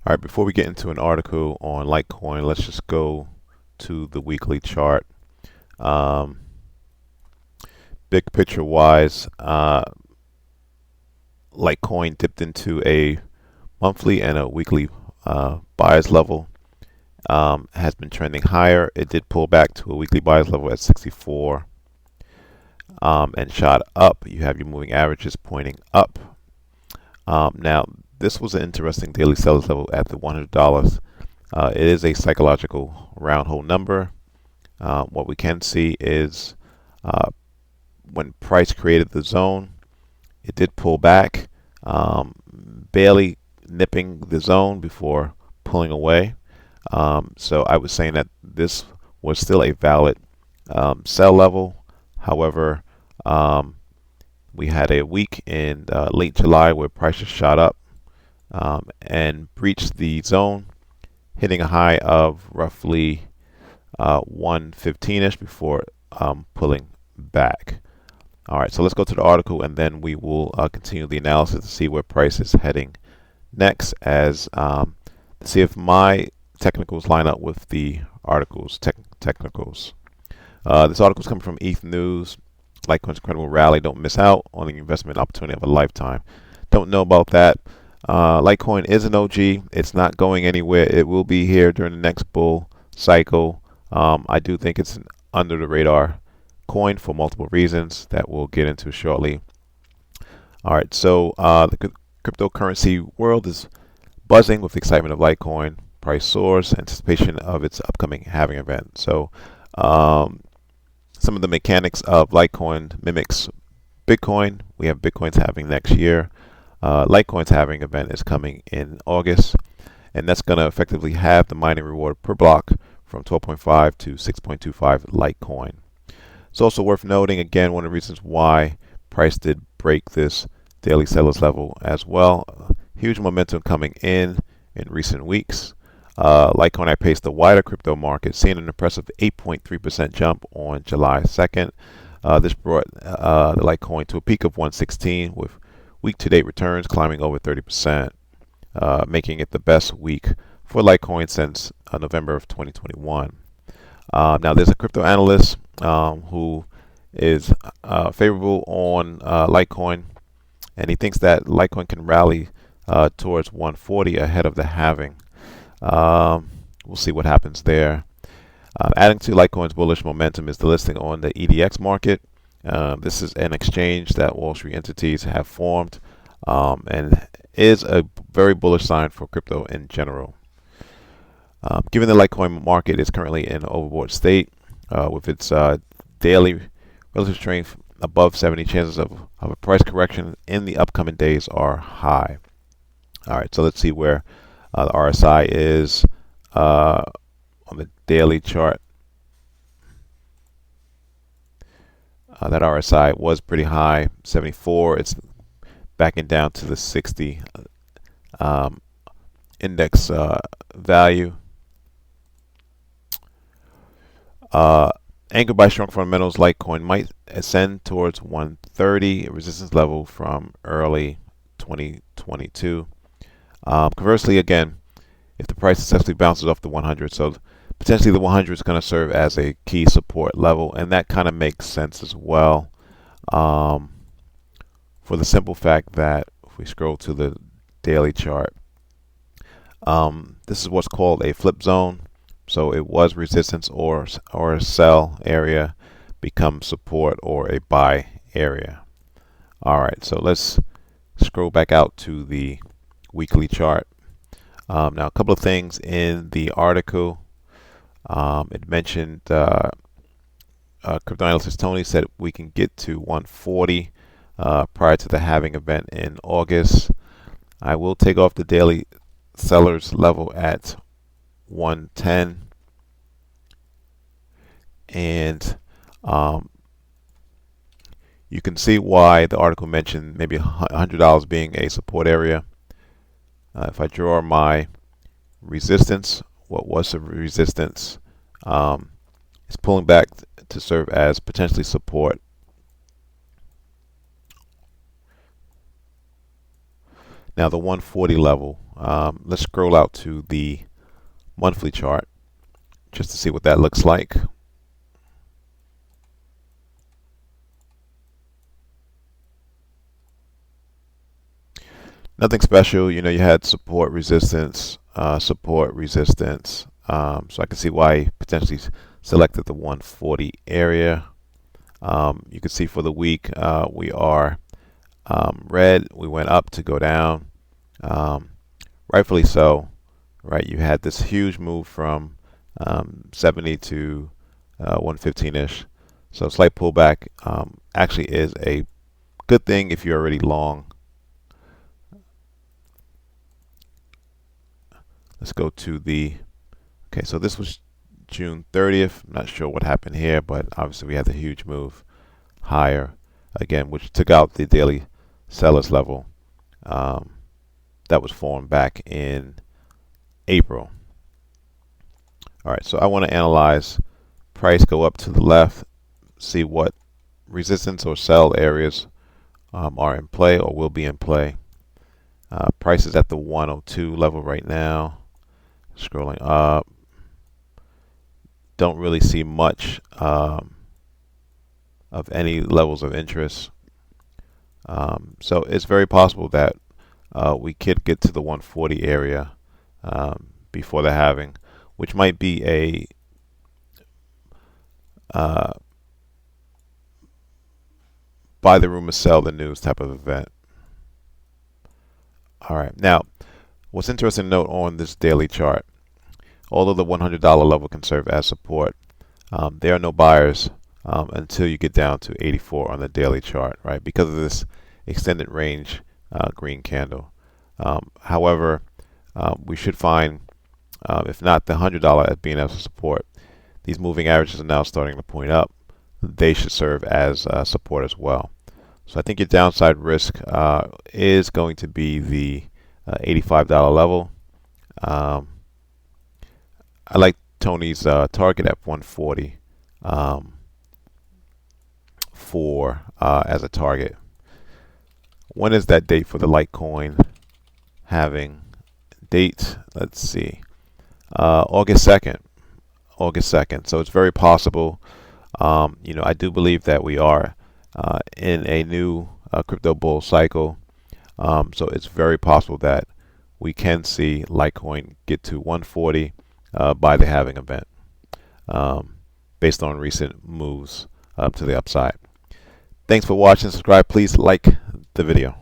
All right, before we get into an article on Litecoin, let's just go to the weekly chart. Um, Big picture wise, Litecoin dipped into a monthly and a weekly buyers level. Has been trending higher. It did pull back to a weekly buyers level at 64 and shot up. You have your moving averages pointing up. Now, this was an interesting daily sellers level at the $100. It is a psychological round hole number. What we can see is uh, when price created the zone, it did pull back, barely nipping the zone before pulling away. So I was saying that this was still a valid sell level. However, we had a week in late July where prices shot up and breached the zone, hitting a high of roughly 115-ish before pulling back. All right, so let's go to the article and then we will continue the analysis to see where price is heading next, as to see if my technicals line up with the article's technicals. This article is coming from ETH News. Litecoin's incredible rally. Don't miss out on the investment opportunity of a lifetime. Don't know about that. Litecoin is an OG. It's not going anywhere. It will be here during the next bull cycle. I do think it's an under the radar coin for multiple reasons that we'll get into shortly. All right, so the cryptocurrency world is buzzing with the excitement of Litecoin. Price soars, anticipation of its upcoming halving event. So some of the mechanics of Litecoin mimics Bitcoin. We have Bitcoin's halving next year. Litecoin's halving event is coming in August, and that's going to effectively halve the mining reward per block from 12.5 to 6.25 Litecoin. It's also worth noting, again, one of the reasons why price did break this daily sellers level as well. Huge momentum coming in recent weeks. Litecoin outpaced the wider crypto market, seeing an impressive 8.3% jump on July 2nd. This brought the Litecoin to a peak of 116, with week-to-date returns climbing over 30%, making it the best week for Litecoin since November of 2021. Now, there's a crypto analyst who is favorable on Litecoin, and he thinks that Litecoin can rally towards 140 ahead of the halving. We'll see what happens there. Adding to Litecoin's bullish momentum is the listing on the EDX market. This is an exchange that Wall Street entities have formed and is a very bullish sign for crypto in general. Given the Litecoin market is currently in an overbought state, with its daily relative strength above 70, chances of a price correction in the upcoming days are high. All right, so let's see where the RSI is on the daily chart. That RSI was pretty high, 74. It's backing down to the 60 index value. Anchored by strong fundamentals, Litecoin might ascend towards 130, a resistance level from early 2022. Conversely, again, if the price successfully bounces off the 100, so potentially the 100 is going to serve as a key support level, and that kind of makes sense as well, for the simple fact that if we scroll to the daily chart, this is what's called a flip zone. So it was resistance or a sell area becomes support or a buy area. All right, so let's scroll back out to the weekly chart. Now, a couple of things in the article. It mentioned crypto analyst Tony said we can get to 140 prior to the halving event in August. I will take off the daily sellers level at 110, and you can see why the article mentioned maybe $100 being a support area. If I draw my resistance, what was the resistance, it's pulling back to serve as potentially support. Now the 140 level, Let's scroll out to the monthly chart just to see what that looks like. Nothing special. You know, you had support, resistance, support, resistance. So I can see why I potentially selected the 140 area. You can see for the week we are red. We went up to go down. Rightfully so, right? You had this huge move from 70 to 115-ish. So slight pullback actually is a good thing if you're already long. Let's go to the, okay, so this was June 30th. I'm not sure what happened here, but obviously we had the huge move higher again, which took out the daily sellers level that was formed back in April. All right, so I want to analyze price go up to the left, see what resistance or sell areas are in play or will be in play. Price is at the 102 level right now. Scrolling up, don't really see much of any levels of interest. So it's very possible that we could get to the 140 area before the halving, which might be a buy the rumor, sell the news type of event. All right, now what's interesting to note on this daily chart, although the $100 level can serve as support, there are no buyers until you get down to 84 on the daily chart, right? Because of this extended range green candle. However, we should find, if not the $100 as being as a support, these moving averages are now starting to point up. They should serve as support as well. So I think your downside risk is going to be the $85 level. I like Tony's target at 140 for as a target. When is that date for the Litecoin halving? Date, let's see, August 2nd. August 2nd. So it's very possible. You know, I do believe that we are in a new crypto bull cycle. So it's very possible that we can see Litecoin get to 140 by the halving event, based on recent moves to the upside. Thanks for watching. Subscribe. Please like the video.